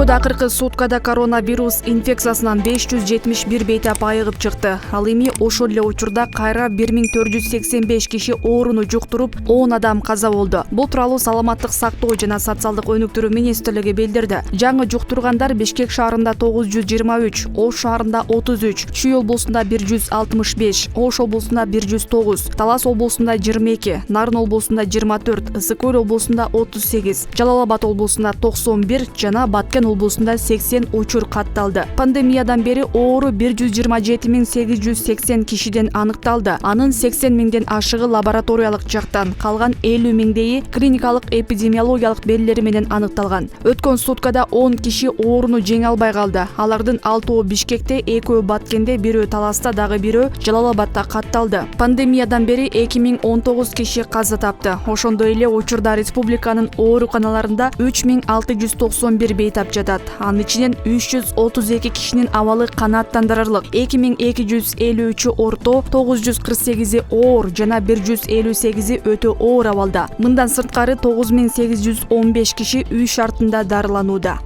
өлкөдө акыркы суткада коронавирус инфекциясынан 571 бейтап айыгып чыкты. Ал эми ошол эле учурда кайра 1485 киши ооруну жуктуруп, 10 адам каза болду. Бул тууралуу Саламаттык сактоо жана социалдык өнүктүрүү министрлиги билдирди. Жаңы жуктургандар Бишкек шаарында 923, Ош шаарында 33, Чүй облусунда 165, Ош облусунда 109, Талас облусунда 22, Нарын облусунда 24, Ысык Көл облусунда 38, Жалал Абад облусунда 91 жана Баткен облусунда 80 учур катталды. Пандемиядан бери оору 127.880 кишиден аныкталды. Анын 80 миңден ашыгы лабораториялык жактан, калган 50 миңдейи клиникалык эпидемиологиялык белгилери менен аныкталган. Өткөн суткада 10 киши ооруну жеңе албай калды. Алардын 6-өө Бишкекте, 2-өө Баткенде, 1-өө Таласта, дагы 1-өө Жалал Абадта катталды. Пандемиядан бери 2019 киши каза тапты. Ошондой эле учурда республиканын ооруканаларында 3691 бейтап жатат. Анын ичинен 332 кишинин абалы канааттандырарлык, 2253 орто, 948 оор жана 158 өтө оор абалда. Мындан сырткары 9815 киши үй шартында дарыланууда.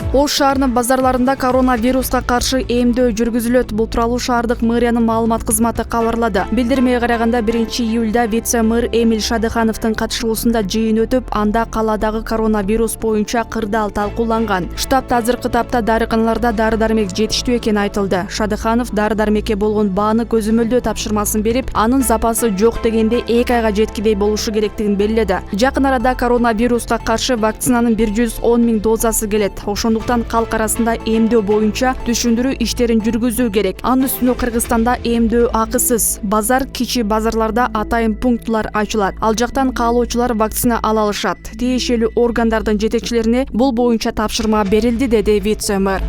Ош шаарынын базарларында коронавируска каршы эмдөө жүргүзүлөт. Бул тууралуу шаардык мэриянын маалымат кызматы кабарлады. Билдирмеге караганда 1-июлда вице-мэр Эмиль Шадыхановдун катышуусунда жыйын өтүп, анда каладагы коронавирус боюнча кырдаал талкууланган. Штабта азыркы тапта дарыканаларда дары-дармек жетиштүү экени айтылды. Шадыханов дары-дармекке болгон бааны көзөмөлдөө тапшырмасын берип, анын запасы жок дегенде 2 айга жеткидей болушу керектигин белгиледи. Жакын арада коронавируска каршы вакцинанын 110 000 дозасы келет. Ошондуктан калк арасында эмдөө боюнча түшүндүрүү иштерин жүргүзүү керек. Анын үстүнө Кыргызстанда эмдөө акысыз. Базар, кичи базарларда атайын пунктлар ачылат. Ал жактан каалоочулар вакцина ала алышат. Тиешелүү органдардын жетекчилерине бул боюнча тапшырма берилди, деди вице-мэр.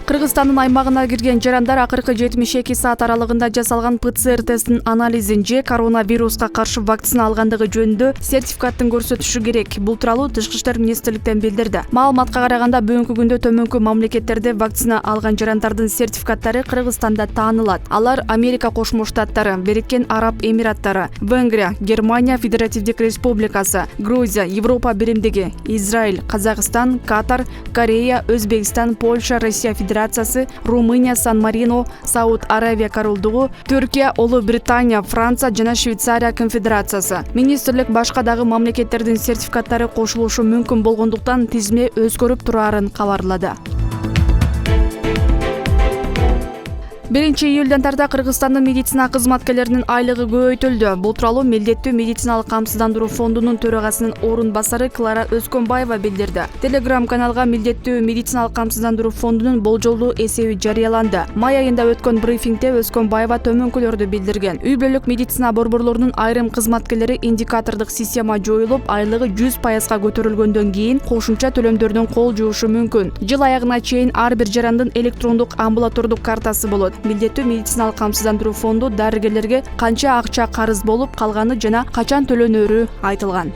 Кыргызстандын аймагына кирген жарандар акыркы 72 саат аралыгында жасалган ПЦР тестинин анализин же коронавируска каршы вакцина алгандыгы жөнүндө сертификатын көрсөтүшү керек. Бул тууралуу Тышкы иштер министрликтен билдирди. Маалыматка караганда бүгүнкү күндө төмөнкү мамлекеттерде вакцина алган жарандардын сертификаттары Кыргызстанда таанылат. Алар Америка Кошмо Штаттары, Бириккен Араб Эмираттары, Венгрия, Германия Федеративдик Республикасы, Грузия, Европа Биримдиги, Израиль, Казакстан, Катар, Корея, Өзбекстан, Польша, Россия Федерациясы, Румыния, Сан-Марино, Сауд Аравия Королдугу, Түркия, Улуу Британия, Франция жана Швейцария Конфедерациясы. Министрлик башка дагы мамлекеттердин сертификаттары кошулушу мүмкүн болгондуктан тизме өзгөрүп турарын кабарлады. 1-июлдан тарта Кыргызстандын медицина кызматкерлеринин айлыгы көбөйтүлдү. Бул тууралуу Милдеттүү медициналык камсыздандыруу фондунун төрагасынын орун басары Клара Өскөнбаева билдирди. Telegram каналга Милдеттүү медициналык камсыздандыруу фондунун болжолдуу эсеби жарыяланды. Май айында өткөн брифингде Өскөнбаева төмөнкүлөрдү билдирген. Үй бүлөлүк медицина борборлорунун айрым кызматкерлери индикатордук система жоюлуп, айлыгы 100%га көтөрүлгөндөн кийин кошумча төлөмдөрдөн кол жуушу мүмкүн. Жыл аягына чейин ар бир жарандын электрондук амбулатордук картасы болот. Милдеттүү медициналык камсыздандыруу фонду дарыгерлерге канча акча карыз болуп калганы жана качан төлөнөрү айтылган.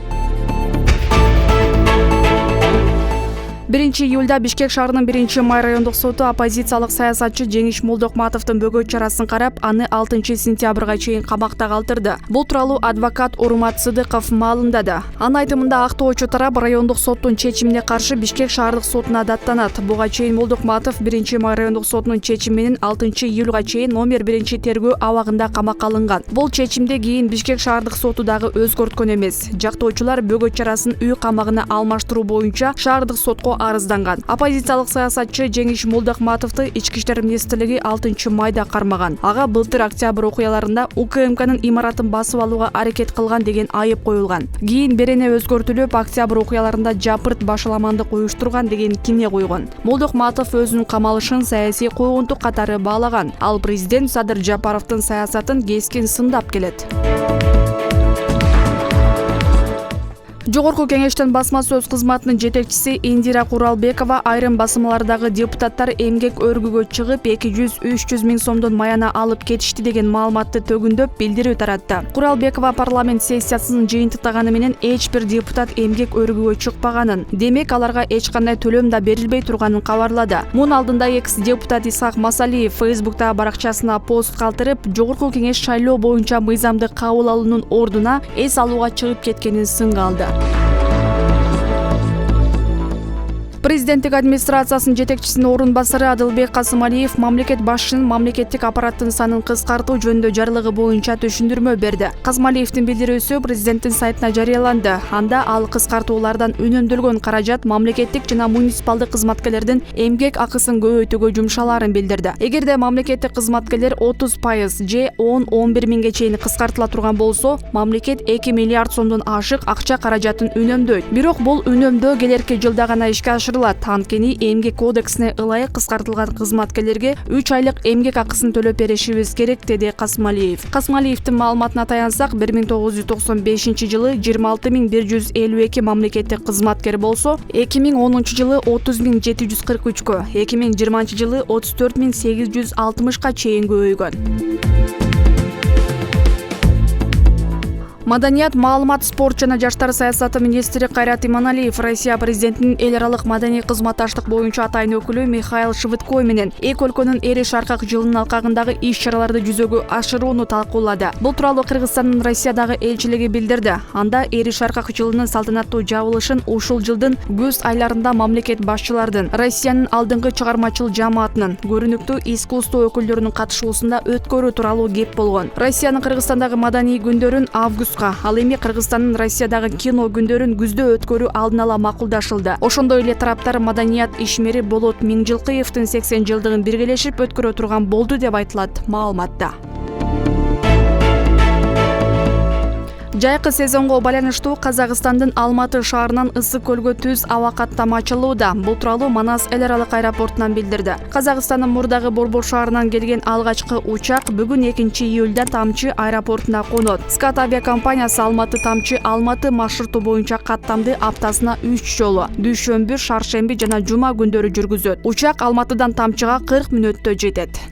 1-июлда Бишкек шаарынын 1-Май райондук соту оппозициялык саясатчы Жеңиш Молдокматовдун бөгөт чарасын карап, аны 6-сентябрга чейин камакта калтырды. Бул тууралуу адвокат Урмат Сыдыков маалымдады. Анын айтымында актоочу тарап райондук соттун чечимине каршы Бишкек шаардык сотуна даттанат. Буга чейин Молдокматов 1-Май райондук сотунун чечими менен 6-июлга чейин номер 1 тергөө абагында камакка алынган. Бул чечимде кийин Бишкек шаардык соту дагы өзгөрткөн эмес. Жактоочулар бөгөт чарасын үй камагына алмаштыруу боюнча шаардык сотко арызданган. Оппозициялык саясатчы Жеңиш Молдокматовду Ички иштер министрлиги 6-майда кармаган. Ага былтыр октябрь окуяларында УКМКнын имаратын басып алууга аракет кылган деген айып коюлган. Кийин берене өзгөртүлүп, октябрь окуяларында жапырт башаламандык уюштурган деген кине койгон. Молдокматов өзүнүн камалышын саясий куугунтук катары баалаган. Ал президент Садыр Жапаровдун саясатын кескин сындап келет. Жогорку кеңештин басма сөз кызматынын жетекчиси Индира Куралбекова айрым басымлардагы депутаттар эмгек өргүгө чыгып 200-300 миң сомдон маяна алып кетишти деген маалыматты төгүндөп билдирүү таратты. Куралбекова парламент сессиясынын жыйынтыктаганы менен эч бир депутат эмгек өргүгө чыкпаганын, демек аларга эч кандай төлөм да берилбей турганын кабарлады. Мунун алдында экс-депутат Исхак Масалиев Фейсбуктагы баракчасына пост калтырып, Жогорку кеңеш шайлоо боюнча мыйзамды кабыл алуунун ордуна эс алууга чыгып кеткенин сынга алды. Президенттик администрациясынын жетекчисинин орун басары Адылбек Касымалиев мамлекет башчынын мамлекеттик аппараттын санын кыскартуу жөнүндө жарлыгы боюнча түшүндүрмө берди. Касымалиевдин билдирүүсү президенттин сайтына жарыяланды. Анда ал кыскартуулардан үнөмдөлгөн каражат мамлекеттик жана муниципалдык кызматкерлердин эмгек акысын көбөйтүүгө жумшалаарын билдирди. Эгерде мамлекеттик кызматкерлер 30% же 10-11 миңге чейин кыскартыла турган болсо, мамлекет 2 миллиард сомдон ашык акча каражатын үнөмдөйт. Бирок бул үнөмдөө келерки жылда гана ишке Анткени эмгек кодексине ылайык кыскартылган кызматкерлерге 3 айлык эмгек акысын төлөп беришибиз керек, деди Касымалиев. Касымалиевдин маалыматына таянсак, 1995 жылы 26.152 мамлекеттик кызматкер болсо, 2010 жылы 30.743кө, 2020 жылы 34.860ка чейин көбөйгөн. Маданият, маалымат, спорт жана жаштар саясаты министри Кайрат Иманалиев Россия президентинин эл аралык маданий кызматташтык боюнча атайын өкүлү Михаил Швыдко менен эки өлкөнүн эри шаркак жылынын алкагындагы иш-чараларды жүзөгө ашырууну талкуулады. Бул тууралуу Кыргызстандын Россиядагы элчилиги билдирди. Анда эри шаркак жылынын салтанаттуу жабылышын ушул жылдын күз айларында мамлекет башчылардын, Россиянын алдыңкы чыгармачыл жамаатынын, көрүнүктүү искусство өкүлдөрүнүн катышуусунда өткөрүү тууралуу кеп болгон. Россиянын Кыргызстандагы маданий күндөрүн августка, ал эми Кыргызстандын Россиядагы кино күндөрүн күздө өткөрүү алдын ала макулдашылды. Ошондой эле тараптар маданият ишмери Болот Миңжилкыевдин 80 жылдыгын биргелешип өткөрө турган болду деп айтылат маалыматта. Жайкы сезонго байланыштуу Казакстандын Алматы шаарынан Ысык көлгө түз аба каттама ачылууда. Бул тууралуу Манас эл аралык аэропортунан билдирди. Казакстандын мурдагы Борбор шаарынан келген алгачкы учак бүгүн 2-июлда Тамчы аэропортуна конот. Скат авиакомпаниясы Алматы маршруту боюнча каттамды аптасына 3 жолу, дүйшөмбү, шаршемби жана жума күндөрү жүргүзөт. Учак Алматыдан Тамчыга 40 мүнөттө жетет.